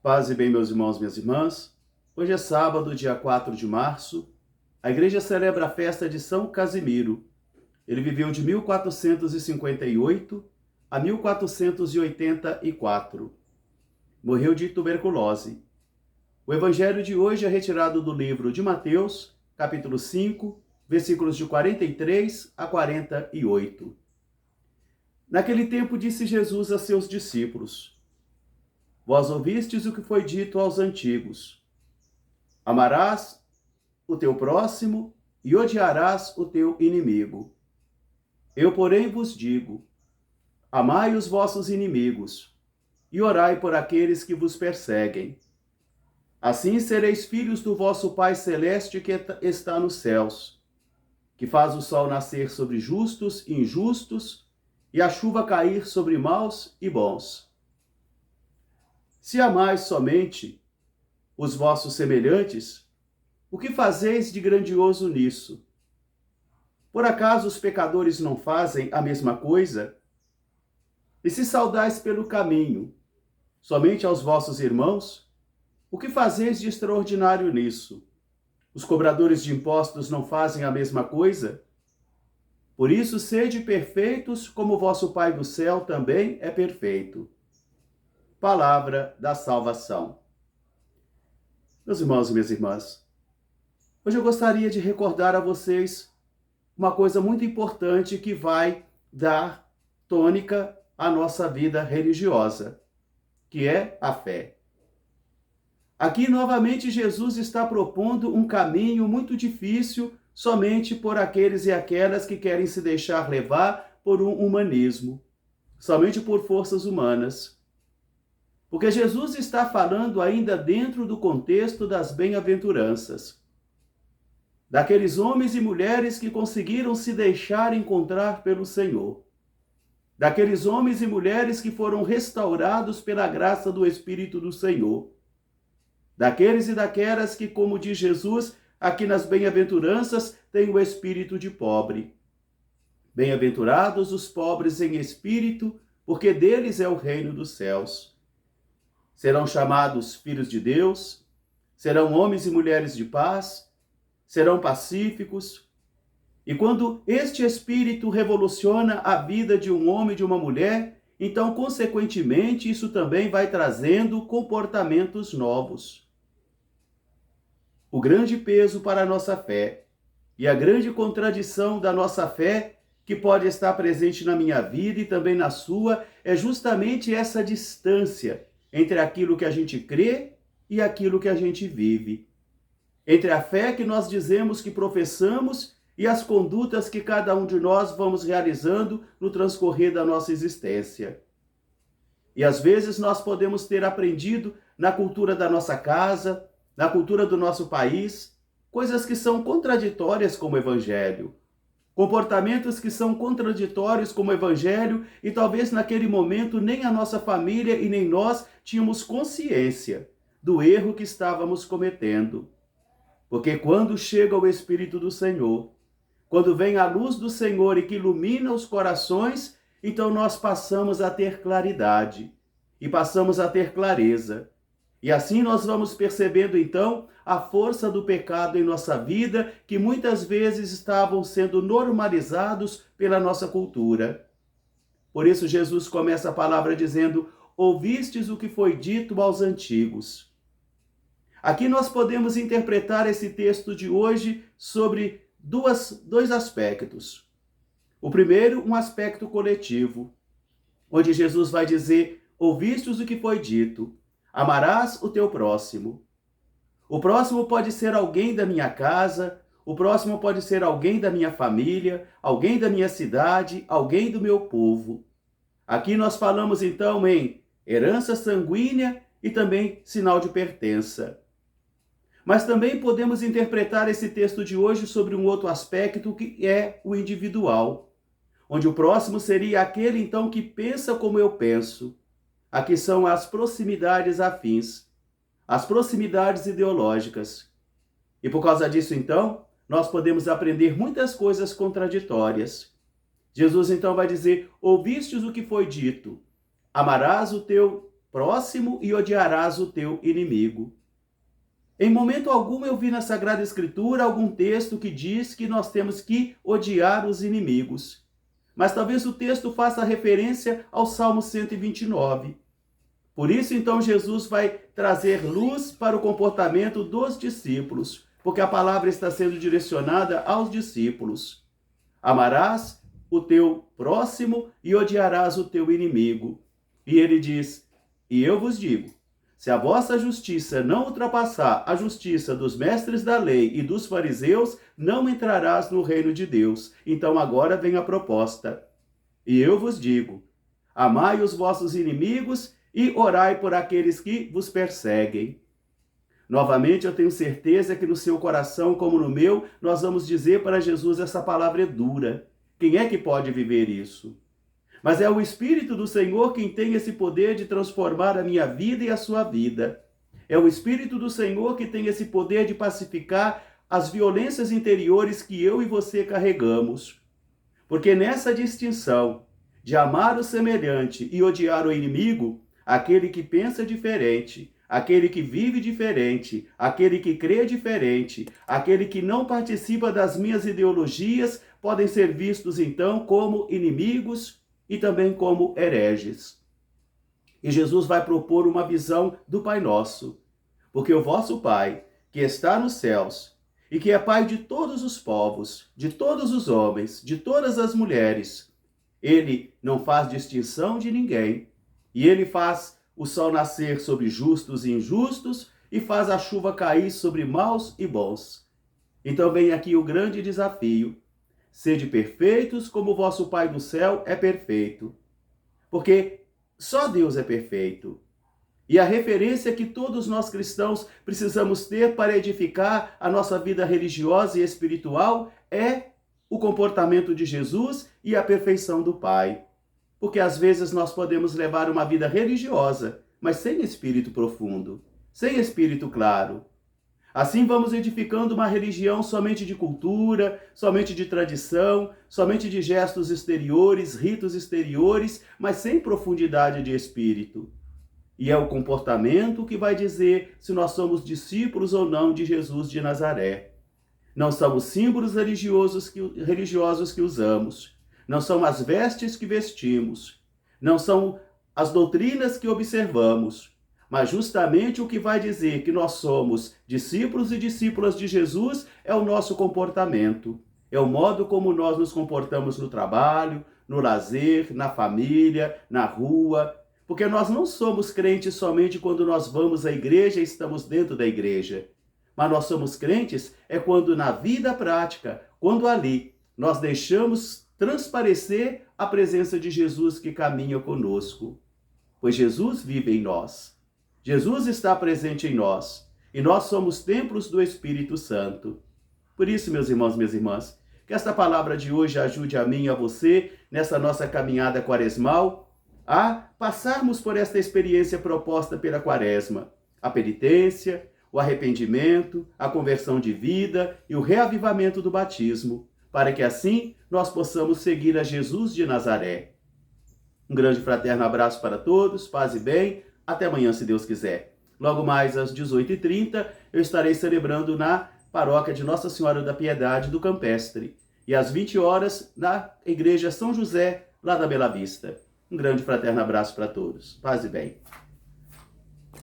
Paz e bem, meus irmãos, minhas irmãs. Hoje é sábado, dia 4 de março. A igreja celebra a festa de São Casimiro. Ele viveu de 1458 a 1484. Morreu de tuberculose. O evangelho de hoje é retirado do livro de Mateus, capítulo 5, versículos de 43 a 48. Naquele tempo disse Jesus a seus discípulos: Vós ouvistes o que foi dito aos antigos: amarás o teu próximo e odiarás o teu inimigo. Eu, porém, vos digo: amai os vossos inimigos e orai por aqueles que vos perseguem. Assim sereis filhos do vosso Pai Celeste que está nos céus, que faz o sol nascer sobre justos e injustos e a chuva cair sobre maus e bons. Se amais somente os vossos semelhantes, o que fazeis de grandioso nisso? Por acaso os pecadores não fazem a mesma coisa? E se saudais pelo caminho somente aos vossos irmãos, o que fazeis de extraordinário nisso? Os cobradores de impostos não fazem a mesma coisa? Por isso, sede perfeitos, como vosso Pai do céu também é perfeito. Palavra da salvação. Meus irmãos e minhas irmãs, hoje eu gostaria de recordar a vocês uma coisa muito importante que vai dar tônica à nossa vida religiosa, que é a fé. Aqui, novamente, Jesus está propondo um caminho muito difícil somente por aqueles e aquelas que querem se deixar levar por um humanismo, somente por forças humanas. Porque Jesus está falando ainda dentro do contexto das bem-aventuranças, daqueles homens e mulheres que conseguiram se deixar encontrar pelo Senhor, daqueles homens e mulheres que foram restaurados pela graça do Espírito do Senhor, daqueles e daquelas que, como diz Jesus, aqui nas bem-aventuranças, têm o espírito de pobre. Bem-aventurados os pobres em espírito, porque deles é o reino dos céus. Serão chamados filhos de Deus, serão homens e mulheres de paz, serão pacíficos. E quando este espírito revoluciona a vida de um homem e de uma mulher, então, consequentemente, isso também vai trazendo comportamentos novos. O grande peso para a nossa fé e a grande contradição da nossa fé, que pode estar presente na minha vida e também na sua, é justamente essa distância entre aquilo que a gente crê e aquilo que a gente vive. Entre a fé que nós dizemos que professamos e as condutas que cada um de nós vamos realizando no transcorrer da nossa existência. E às vezes nós podemos ter aprendido na cultura da nossa casa, na cultura do nosso país, coisas que são contraditórias com o Evangelho. Comportamentos que são contraditórios com o Evangelho e talvez naquele momento nem a nossa família e nem nós tínhamos consciência do erro que estávamos cometendo. Porque quando chega o Espírito do Senhor, quando vem a luz do Senhor e que ilumina os corações, então nós passamos a ter claridade e passamos a ter clareza. E assim nós vamos percebendo então a força do pecado em nossa vida, que muitas vezes estavam sendo normalizados pela nossa cultura. Por isso Jesus começa a palavra dizendo: ouvistes o que foi dito aos antigos. Aqui nós podemos interpretar esse texto de hoje sobre dois aspectos. O primeiro, um aspecto coletivo, onde Jesus vai dizer: ouvistes o que foi dito, amarás o teu próximo. O próximo pode ser alguém da minha casa, o próximo pode ser alguém da minha família, alguém da minha cidade, alguém do meu povo. Aqui nós falamos então em herança sanguínea e também sinal de pertença. Mas também podemos interpretar esse texto de hoje sobre um outro aspecto, que é o individual, onde o próximo seria aquele então que pensa como eu penso. Aqui são as proximidades afins, as proximidades ideológicas. E por causa disso, então, nós podemos aprender muitas coisas contraditórias. Jesus, então, vai dizer: ouvistes o que foi dito, amarás o teu próximo e odiarás o teu inimigo. Em momento algum eu vi na Sagrada Escritura algum texto que diz que nós temos que odiar os inimigos. Mas talvez o texto faça referência ao Salmo 129. Por isso, então, Jesus vai trazer luz para o comportamento dos discípulos, porque a palavra está sendo direcionada aos discípulos. Amarás o teu próximo e odiarás o teu inimigo. E ele diz, e eu vos digo, se a vossa justiça não ultrapassar a justiça dos mestres da lei e dos fariseus, não entrarás no reino de Deus. Então agora vem a proposta. E eu vos digo, amai os vossos inimigos e orai por aqueles que vos perseguem. Novamente, eu tenho certeza que no seu coração, como no meu, nós vamos dizer para Jesus, essa palavra é dura. Quem é que pode viver isso? Mas é o Espírito do Senhor quem tem esse poder de transformar a minha vida e a sua vida. É o Espírito do Senhor que tem esse poder de pacificar as violências interiores que eu e você carregamos. Porque nessa distinção de amar o semelhante e odiar o inimigo, aquele que pensa diferente, aquele que vive diferente, aquele que crê diferente, aquele que não participa das minhas ideologias, podem ser vistos então como inimigos e também como hereges. E Jesus vai propor uma visão do Pai Nosso, porque o vosso Pai, que está nos céus, e que é Pai de todos os povos, de todos os homens, de todas as mulheres, ele não faz distinção de ninguém, e ele faz o sol nascer sobre justos e injustos, e faz a chuva cair sobre maus e bons. Então vem aqui o grande desafio. Sede perfeitos como o vosso Pai do céu é perfeito. Porque só Deus é perfeito. E a referência que todos nós cristãos precisamos ter para edificar a nossa vida religiosa e espiritual é o comportamento de Jesus e a perfeição do Pai. Porque às vezes nós podemos levar uma vida religiosa, mas sem espírito profundo, sem espírito claro. Assim vamos edificando uma religião somente de cultura, somente de tradição, somente de gestos exteriores, ritos exteriores, mas sem profundidade de espírito. E é o comportamento que vai dizer se nós somos discípulos ou não de Jesus de Nazaré. Não são os símbolos religiosos que usamos, não são as vestes que vestimos, não são as doutrinas que observamos, mas justamente o que vai dizer que nós somos discípulos e discípulas de Jesus é o nosso comportamento. É o modo como nós nos comportamos no trabalho, no lazer, na família, na rua. Porque nós não somos crentes somente quando nós vamos à igreja e estamos dentro da igreja. Mas nós somos crentes é quando na vida prática, quando ali nós deixamos transparecer a presença de Jesus que caminha conosco. Pois Jesus vive em nós. Jesus está presente em nós e nós somos templos do Espírito Santo. Por isso, meus irmãos, minhas irmãs, que esta palavra de hoje ajude a mim e a você, nessa nossa caminhada quaresmal, a passarmos por esta experiência proposta pela Quaresma, a penitência, o arrependimento, a conversão de vida e o reavivamento do batismo, para que assim nós possamos seguir a Jesus de Nazaré. Um grande fraterno abraço para todos, paz e bem. Até amanhã, se Deus quiser. Logo mais às 18h30, eu estarei celebrando na paróquia de Nossa Senhora da Piedade do Campestre. E às 20 horas, na Igreja São José, lá da Bela Vista. Um grande fraterno abraço para todos. Paz e bem.